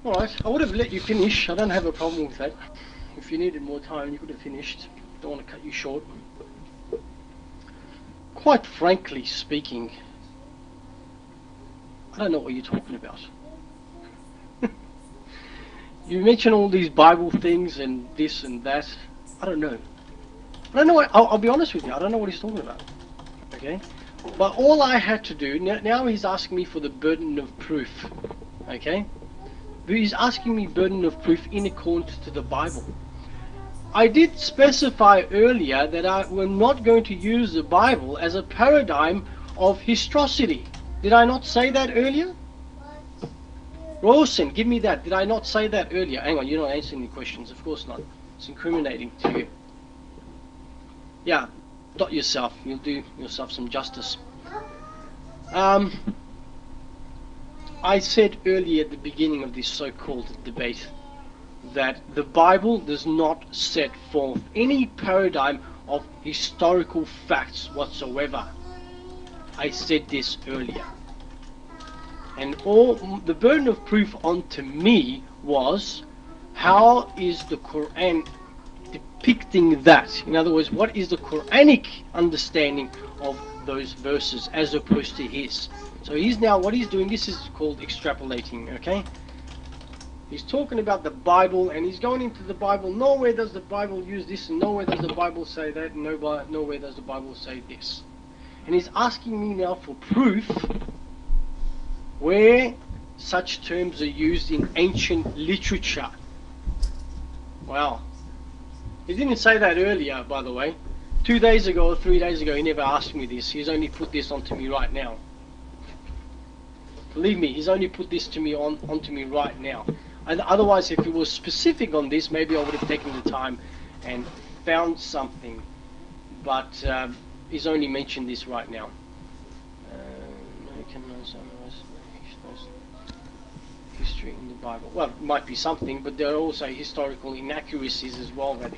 Alright, I would have let you finish. I don't have a problem with that. If you needed more time, you could have finished. Don't want to cut you short. Quite frankly speaking, I don't know what you're talking about. You mention all these Bible things and this and that. I don't know. I don't know what, I'll be honest with you, I don't know what he's talking about. Okay? But all I had to do, now he's asking me for the burden of proof. Okay? He's asking me burden of proof in accordance to the Bible. I did specify earlier that I am not going to use the Bible as a paradigm of historicity. Did I not say that earlier? Royalson, give me that. Did I not say that earlier? Hang on, you're not answering the questions. Of course not. It's incriminating to you. Yeah, dot yourself. You'll do yourself some justice. I said earlier at the beginning of this so-called debate that the Bible does not set forth any paradigm of historical facts whatsoever. I said this earlier. And all the burden of proof onto me was, how is the Qur'an depicting that? In other words, what is the Quranic understanding of those verses as opposed to his? So he's now, what he's doing, this is called extrapolating, okay? He's talking about the Bible and he's going into the Bible. Nowhere does the Bible use this and nowhere does the Bible say that and nowhere does the Bible say this. And he's asking me now for proof where such terms are used in ancient literature. Wow. He didn't say that earlier, by the way. 2 days ago or 3 days ago, he never asked me this. He's only put this onto me right now. Believe me, he's only put this to me onto me right now. And otherwise, if he was specific on this, maybe I would have taken the time and found something. But he's only mentioned this right now. History in the Bible. Well, it might be something, but there are also historical inaccuracies as well. I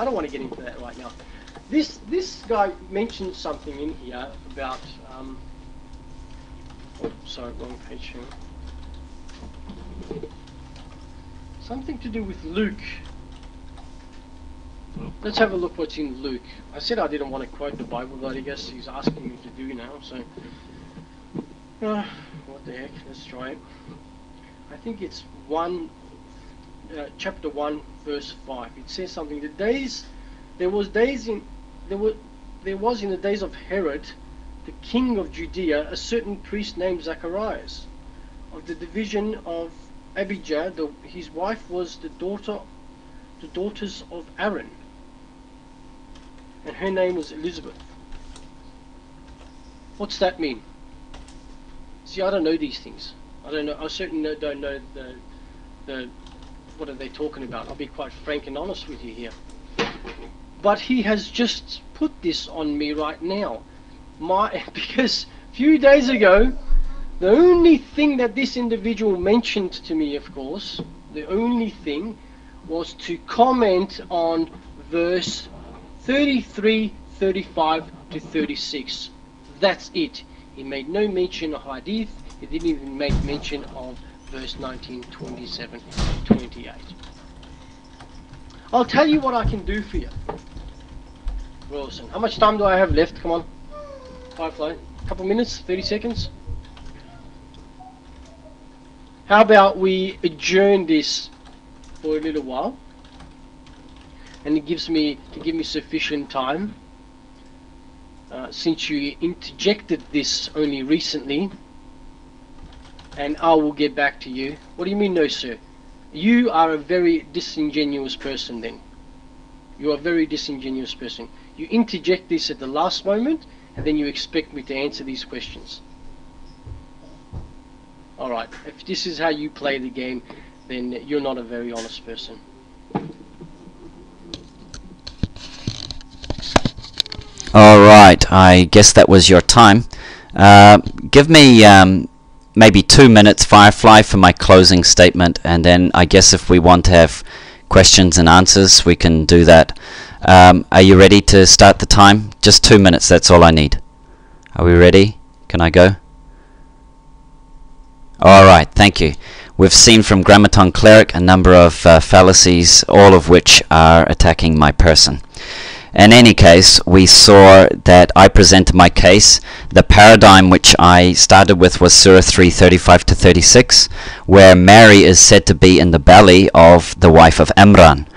don't want to get into that right now. This guy mentioned something in here about. Oh, sorry, wrong page here. Something to do with Luke. Let's have a look what's in Luke. I said I didn't want to quote the Bible, but I guess he's asking me to do now. So, what the heck? Let's try it. I think it's chapter 1, verse 5. It says something. There was in the days of Herod, the king of Judea, a certain priest named Zacharias, of the division of Abijah. His wife was the daughters of Aaron, and her name was Elizabeth. What's that mean? See, I don't know these things. I don't know. I certainly don't know the what are they talking about. I'll be quite frank and honest with you here. But he has just put this on me right now. Because a few days ago, the only thing that this individual mentioned to me, of course, the only thing was to comment on verse 33, 35 to 36. That's it. He made no mention of hadith. He didn't even make mention of verse 19, 27, 28. I'll tell you what I can do for you, Royalson. How much time do I have left? Come on. Firefly. A couple minutes, 30 seconds. How about we adjourn this for a little while, and it gives me sufficient time. Since you interjected this only recently, and I will get back to you. What do you mean, no, sir? You are a very disingenuous person then. You are a very disingenuous person. You interject this at the last moment, and then you expect me to answer these questions. Alright, if this is how you play the game, then you're not a very honest person. Alright, I guess that was your time. Give me maybe 2 minutes, Firefly, for my closing statement, and then I guess if we want to have questions and answers, we can do that. Are you ready to start the time? Just 2 minutes, that's all I need. Are we ready? Can I go? Alright, thank you. We've seen from Grammaton Cleric a number of fallacies, all of which are attacking my person. In any case, we saw that I presented my case. The paradigm which I started with was Surah 3:35 to 36, where Mary is said to be in the belly of the wife of Imran.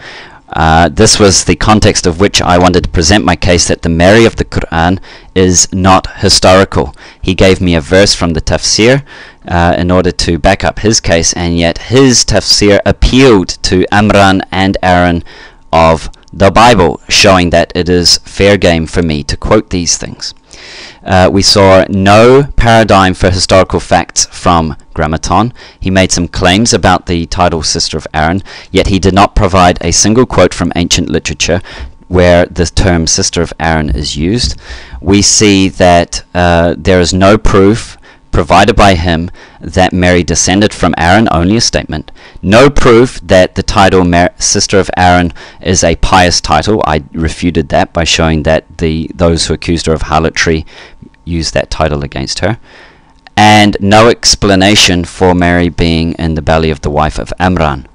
This was the context of which I wanted to present my case, that the Mary of the Qur'an is not historical. He gave me a verse from the tafsir in order to back up his case, and yet his tafsir appealed to Imran and Aaron of the Bible, showing that it is fair game for me to quote these things. We saw no paradigm for historical facts from Grammaton. He made some claims about the title Sister of Aaron, yet he did not provide a single quote from ancient literature where the term Sister of Aaron is used. We see that there is no proof provided by him that Mary descended from Aaron, only a statement. No proof that the title Sister of Aaron is a pious title. I refuted that by showing that those who accused her of harlotry used that title against her. And no explanation for Mary being in the belly of the wife of Imran.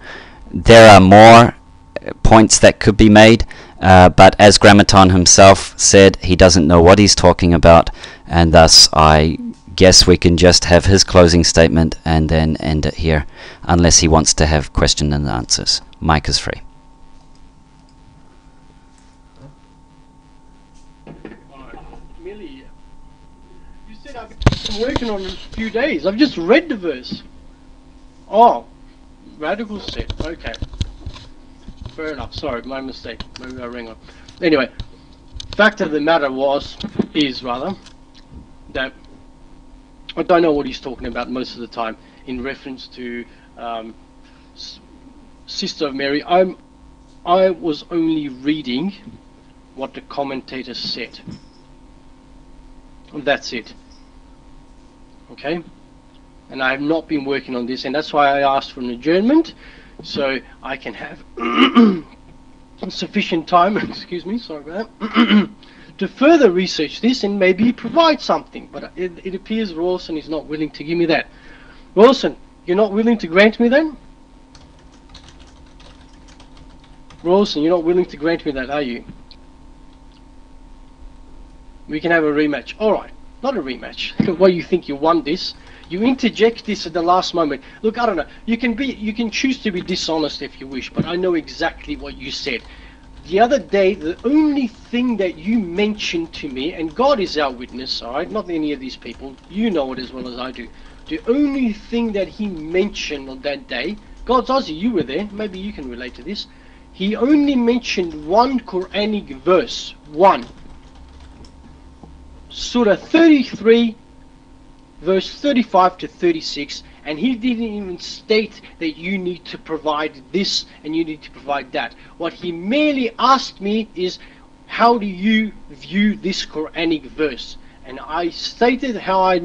There are more points that could be made, but as Grammaton himself said, he doesn't know what he's talking about, and thus I guess we can just have his closing statement and then end it here, unless he wants to have question and answers. Mic is free. Millie, you said I've been working on it a few days. I've just read the verse. Oh, radical set. Okay. Fair enough. Sorry, my mistake. Maybe I rang on. Anyway, fact of the matter is that I don't know what he's talking about most of the time in reference to Sister of Mary. I was only reading what the commentator said. That's it. Okay? And I have not been working on this, and that's why I asked for an adjournment, so I can have sufficient time, excuse me, sorry about that, to further research this and maybe provide something. But it appears Royalson is not willing to give me that. Royalson, you're not willing to grant me that? Royalson, you're not willing to grant me that, are you? We can have a rematch. Alright, not a rematch. Well, you think you won this. You interject this at the last moment. Look, I don't know. You can choose to be dishonest if you wish, but I know exactly what you said. The other day, the only thing that you mentioned to me, and God is our witness, alright, not any of these people, you know it as well as I do. The only thing that he mentioned on that day, God's Aussie, you were there, maybe you can relate to this. He only mentioned one Quranic verse, one. Surah 33, verse 35 to 36, and he didn't even state that you need to provide this and you need to provide that. What he merely asked me is, how do you view this Quranic verse? And I stated how I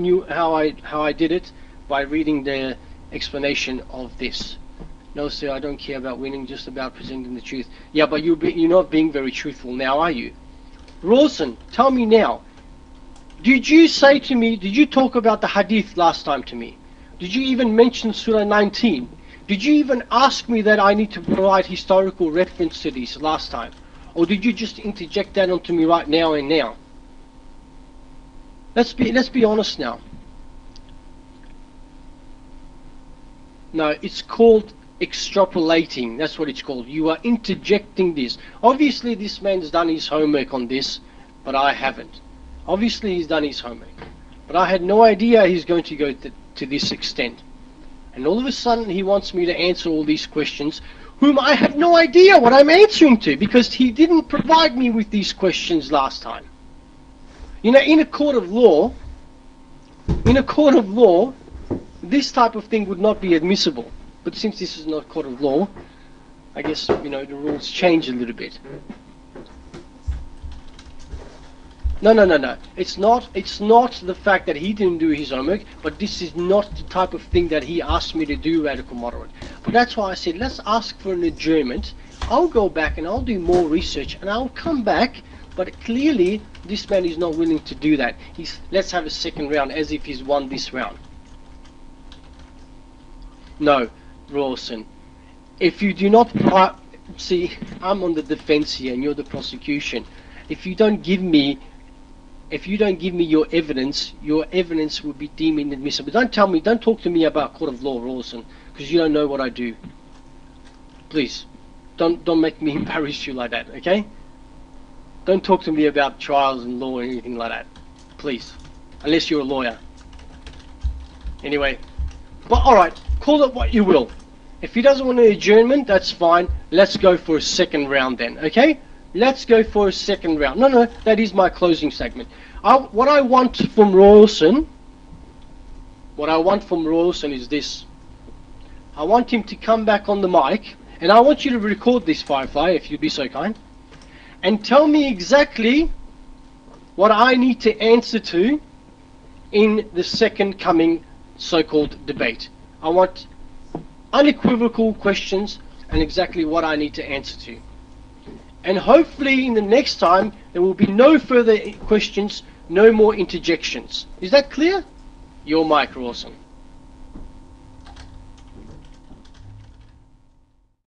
did it by reading the explanation of this. No, sir, I don't care about winning, just about presenting the truth. Yeah, but you're not being very truthful now, are you? Royalson, tell me now. Did you say to me, did you talk about the hadith last time to me? Did you even mention Surah 19? Did you even ask me that I need to provide historical reference to this last time? Or did you just interject that onto me right now and now? Let's be honest now. No, it's called extrapolating. That's what it's called. You are interjecting this. Obviously this man's done his homework on this, but I haven't. Obviously he's done his homework, but I had no idea he's going to go to this extent. And all of a sudden he wants me to answer all these questions, whom I have no idea what I'm answering to, because he didn't provide me with these questions last time. You know, in a court of law, this type of thing would not be admissible. But since this is not a court of law, I guess, you know, the rules change a little bit. No. It's not the fact that he didn't do his homework, but this is not the type of thing that he asked me to do, Radical Moderate. But that's why I said, let's ask for an adjournment. I'll go back and I'll do more research and I'll come back, but clearly this man is not willing to do that. Let's have a second round as if he's won this round. No, Royalson. If you do not, see, I'm on the defense here, and you're the prosecution. If you don't give me your evidence will be deemed inadmissible. Don't talk to me about court of law, Royalson, because you don't know what I do. Please, don't make me embarrass you like that, okay? Don't talk to me about trials and law or anything like that, please, unless you're a lawyer. Anyway, but alright, call it what you will. If he doesn't want an adjournment, that's fine. Let's go for a second round then, okay? Let's go for a second round. No, that is my closing segment. What I want from Royalson is this. I want him to come back on the mic, and I want you to record this, Firefly, if you'd be so kind, and tell me exactly what I need to answer to in the second coming so-called debate. I want unequivocal questions and exactly what I need to answer to. And hopefully in the next time there will be no further questions, no more interjections. Is that clear? Your mic, Royalson.